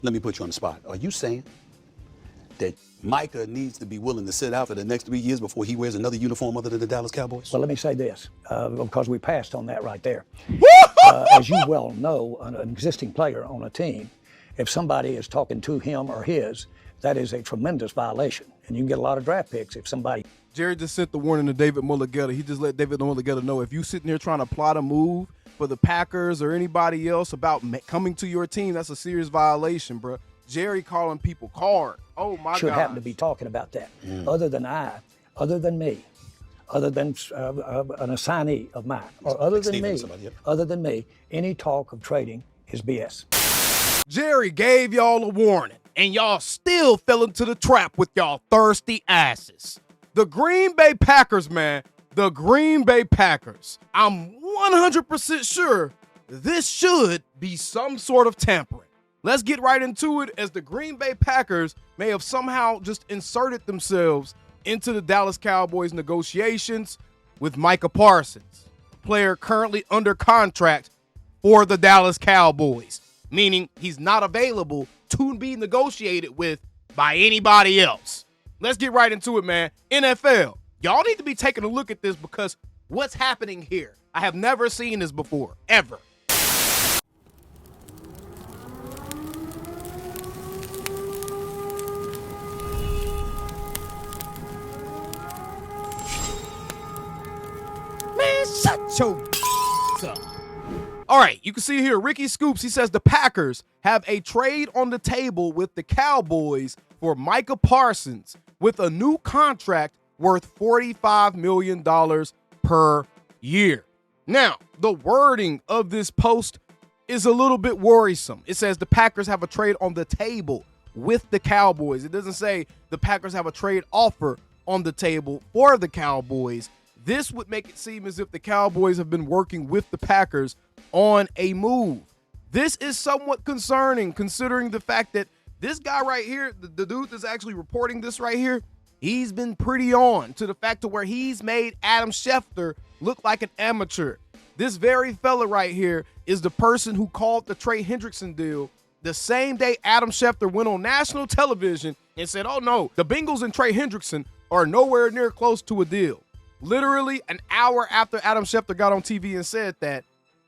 Let me put you on the spot. Are you saying that Micah needs to be willing to sit out for the next 3 years before he wears another uniform other than the Dallas Cowboys? Well, let me say this, because we passed on that right there. As you well know, an existing player on a team, if somebody is talking to him or his, that is a tremendous violation. And you can get a lot of draft picks if somebody. Jerry just sent the warning to David Mulligetta. He just let David Mulligetta know, if you sitting there trying to plot a move for the Packers or anybody else about coming to your team, that's a serious violation, bro. Jerry calling people card. Oh, my God. Should happen to be talking about that. Other than me, other than an assignee of mine, or other than me, any talk of trading is BS. Jerry gave y'all a warning, and y'all still fell into the trap with y'all thirsty asses. The Green Bay Packers, man. The Green Bay Packers. I'm 100% sure this should be some sort of tampering. Let's get right into it, as the Green Bay Packers may have somehow just inserted themselves into the Dallas Cowboys negotiations with Micah Parsons, player currently under contract for the Dallas Cowboys, meaning he's not available to be negotiated with by anybody else. Let's get right into it, man. NFL, y'all need to be taking a look at this, because what's happening here? I have never seen this before, ever. Man, shut your up. All right, you can see here, Ricky Scoops, he says the Packers have a trade on the table with the Cowboys for Micah Parsons with a new contract worth $45 million per year. Now, the wording of this post is a little bit worrisome. It says the Packers have a trade on the table with the Cowboys. It doesn't say the Packers have a trade offer on the table for the Cowboys. This would make it seem as if the Cowboys have been working with the Packers on a move. This is somewhat concerning, considering the fact that this guy right here, the dude that's actually reporting this right here, he's been pretty on to the fact to where he's made Adam Schefter look like an amateur. This very fella right here is the person who called the Trey Hendrickson deal the same day Adam Schefter went on national television and said, oh no, the Bengals and Trey Hendrickson are nowhere near close to a deal. Literally an hour after Adam Schefter got on TV and said that,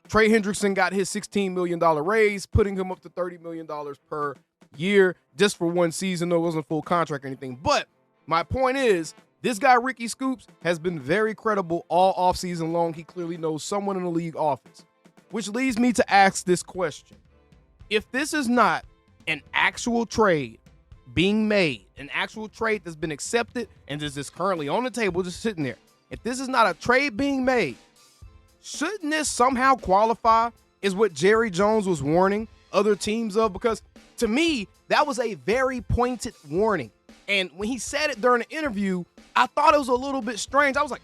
Trey Hendrickson got his $16 million raise, putting him up to $30 million per year just for one season, though it wasn't a full contract or anything. But my point is, this guy, Ricky Scoops, has been very credible all offseason long. He clearly knows someone in the league office, which leads me to ask this question. If this is not an actual trade being made, an actual trade that's been accepted and is just currently on the table, just sitting there, if this is not a trade being made, shouldn't this somehow qualify as what Jerry Jones was warning other teams of? Because to me, that was a very pointed warning. And when he said it during the interview, I thought it was a little bit strange. I was like,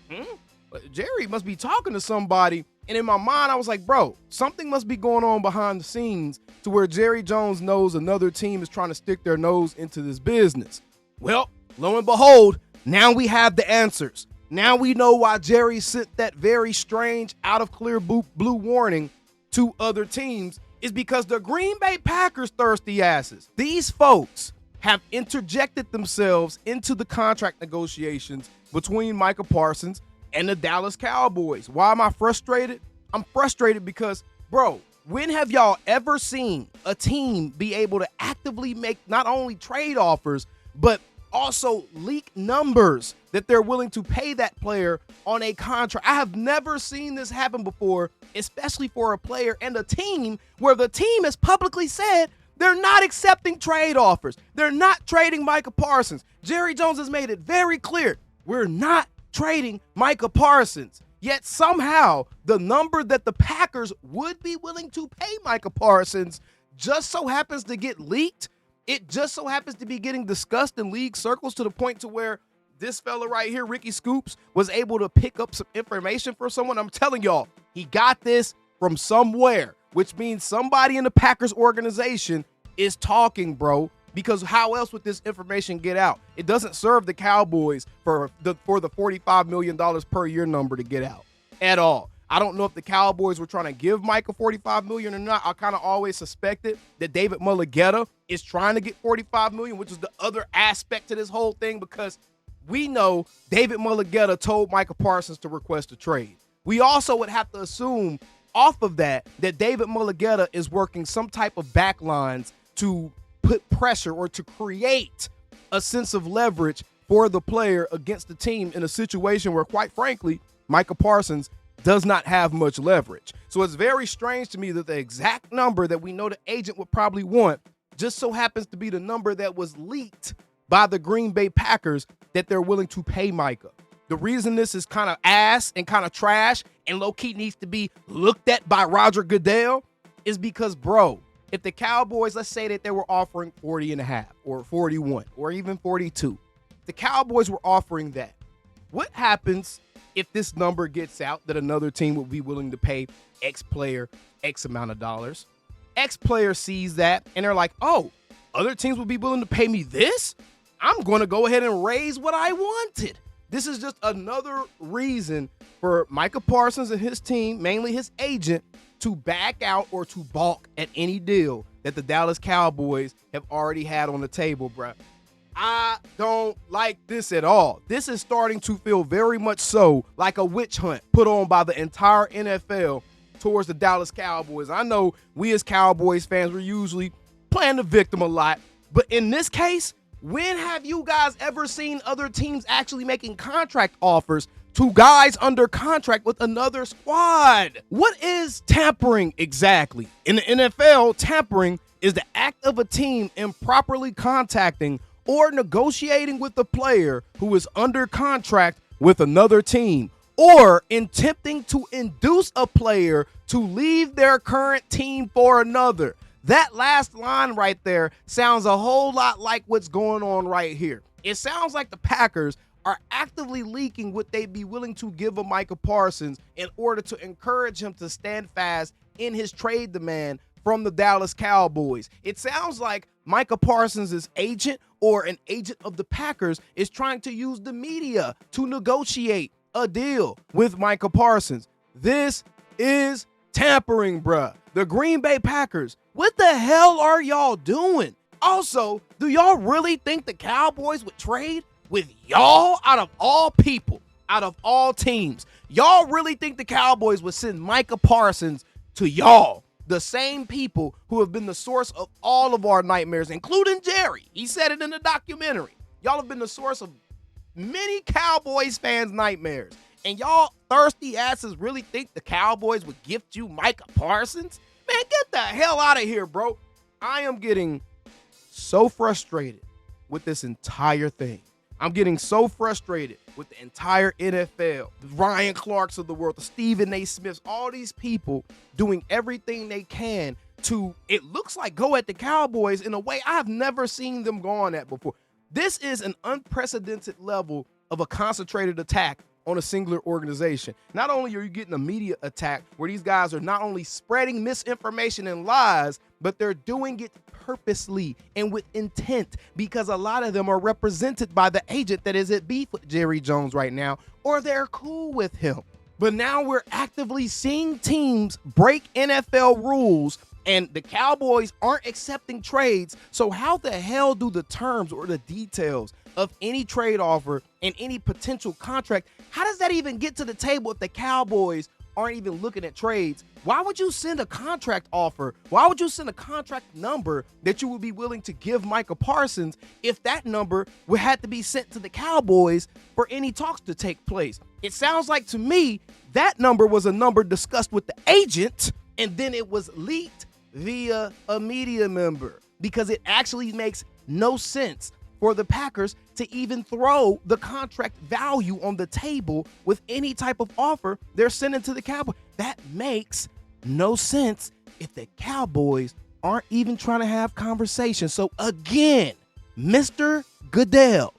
Jerry must be talking to somebody. And in my mind, I was like, bro, something must be going on behind the scenes to where Jerry Jones knows another team is trying to stick their nose into this business. Well, lo and behold, now we have the answers. Now we know why Jerry sent that very strange, out of clear blue warning to other teams, is because the Green Bay Packers thirsty asses, these folks have interjected themselves into the contract negotiations between Micah Parsons and the Dallas Cowboys. Why am I frustrated? I'm frustrated because, bro, when have y'all ever seen a team be able to actively make not only trade offers, but also leak numbers that they're willing to pay that player on a contract? I have never seen this happen before, especially for a player and a team where the team has publicly said they're not accepting trade offers. They're not trading Micah Parsons. Jerry Jones has made it very clear, we're not trading Micah Parsons. Yet somehow the number that the Packers would be willing to pay Micah Parsons just so happens to get leaked. It just so happens to be getting discussed in league circles to the point to where this fella right here, Ricky Scoops, was able to pick up some information for someone. I'm telling y'all, he got this from somewhere, which means somebody in the Packers organization is talking, bro, because how else would this information get out? It doesn't serve the Cowboys for the $45 million per year number to get out at all. I don't know if the Cowboys were trying to give Micah $45 million or not. I kind of always suspected that David Mulligetta is trying to get $45 million, which is the other aspect to this whole thing, because we know David Mulligetta told Micah Parsons to request a trade. We also would have to assume off of that David Mulligetta is working some type of backlines to put pressure or to create a sense of leverage for the player against the team in a situation where, quite frankly, Micah Parsons does not have much leverage. So it's very strange to me that the exact number that we know the agent would probably want just so happens to be the number that was leaked by the Green Bay Packers that they're willing to pay Micah. The reason this is kind of ass and kind of trash and low-key needs to be looked at by Roger Goodell is because, bro, if the Cowboys, let's say that they were offering 40.5 or 41 or even 42, the Cowboys were offering that. What happens if this number gets out that another team will be willing to pay X player X amount of dollars? X player sees that and they're like, oh, other teams will be willing to pay me this? I'm going to go ahead and raise what I wanted. This is just another reason for Micah Parsons and his team, mainly his agent, to back out or to balk at any deal that the Dallas Cowboys have already had on the table, bruh. I don't like this at all. This is starting to feel very much so like a witch hunt put on by the entire NFL towards the Dallas Cowboys. I know we as Cowboys fans, we're usually playing the victim a lot, but in this case, when have you guys ever seen other teams actually making contract offers to guys under contract with another squad? What is tampering exactly? In the NFL, tampering is the act of a team improperly contacting or negotiating with a player who is under contract with another team, or attempting to induce a player to leave their current team for another. That last line right there sounds a whole lot like what's going on right here. It sounds like the Packers are actively leaking what they'd be willing to give a Micah Parsons in order to encourage him to stand fast in his trade demand from the Dallas Cowboys. It sounds like Micah Parsons' agent or an agent of the Packers is trying to use the media to negotiate a deal with Micah Parsons. This is tampering, bruh. The Green Bay Packers, what the hell are y'all doing? Also, do y'all really think the Cowboys would trade with y'all out of all people, out of all teams? Y'all really think the Cowboys would send Micah Parsons to y'all? The same people who have been the source of all of our nightmares, including Jerry. He said it in the documentary. Y'all have been the source of many Cowboys fans' nightmares. And y'all thirsty asses really think the Cowboys would gift you Micah Parsons? Man, get the hell out of here, bro. I am getting so frustrated with this entire thing. I'm getting so frustrated with the entire NFL, the Ryan Clarks of the world, the Stephen A. Smiths, all these people doing everything they can to, it looks like, go at the Cowboys in a way I've never seen them go on at before. This is an unprecedented level of a concentrated attack on a singular organization. Not only are you getting a media attack where these guys are not only spreading misinformation and lies, but they're doing it purposely and with intent, because a lot of them are represented by the agent that is at beef with Jerry Jones right now, or they're cool with him. But now we're actively seeing teams break NFL rules and the Cowboys aren't accepting trades. So how the hell do the terms or the details of any trade offer and any potential contract, how does that even get to the table if the Cowboys aren't even looking at trades? Why would you send a contract offer? Why would you send a contract number that you would be willing to give Micah Parsons if that number would have to be sent to the Cowboys for any talks to take place? It sounds like to me that number was a number discussed with the agent and then it was leaked via a media member, because it actually makes no sense for the Packers to even throw the contract value on the table with any type of offer they're sending to the Cowboys. That makes no sense if the Cowboys aren't even trying to have conversations. So again, Mr. Goodell,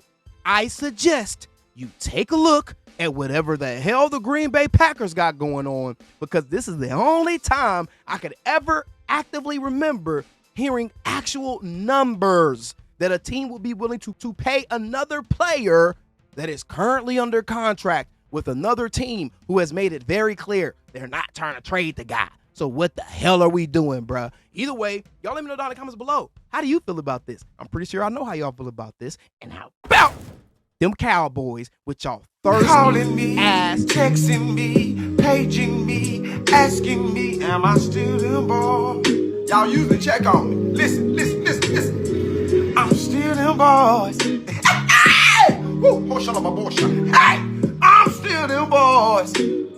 I suggest you take a look at whatever the hell the Green Bay Packers got going on, because this is the only time I could ever actively remember hearing actual numbers that a team will be willing to pay another player that is currently under contract with another team who has made it very clear they're not trying to trade the guy. So what the hell are we doing, bruh? Either way, y'all let me know down in the comments below. How do you feel about this? I'm pretty sure I know how y'all feel about this. And how about them Cowboys with y'all thirsty calling me, ass, texting me, paging me, asking me, am I still them boys? Y'all usually check on me. Listen. I'm still them boys. Hey! Woo! Hey! I'm still them boys.